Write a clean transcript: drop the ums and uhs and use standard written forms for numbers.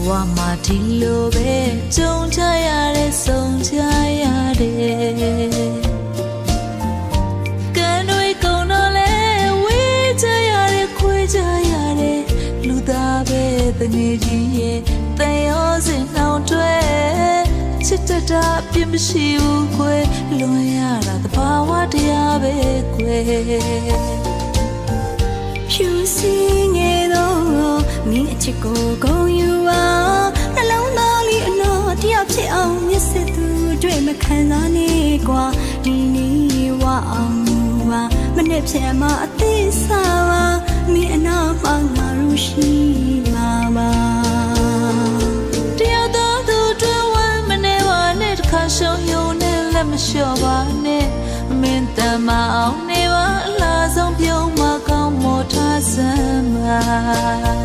ဝမှာဒီလိုပဲကြုံချရတဲ့ဆုံးချရတယ်ကံတွေကုန်တော့လဲဝေးကြရတယ်ခွေးကြရတယ်လူသားပဲတငယ်ကြီးရဲ့တန်ရောစင်နှောင်တွဲချစ်တတာပြင်းမရှိဘူးခွေလွန်ရတာသဘာဝတရားပဲခွေဖြူစင်းငယ်တော့မင်းအချစ်ကိုဂုဏ်ယူပါနှလုံးသားလေးအနော်တယောက်ဖြစ်အောင်မျက်စိသူတွေ့မခံစားနေကွာဒီနေ့ဝအောင်ပါမနေ့ပြန်မအသေးစားပါမင်းအနာမှငါရရှိမှာပါတယောက်တော့သူတွေ့ဝမ်းမနေပါနဲ့တစ်ခါရှုံးယုံနဲ့လက်မလျှော့ပါနဲ့မင်းတမအောင်နေပါအလားဆုံးပြုံးမကောင်းမောထားစမ်းပါ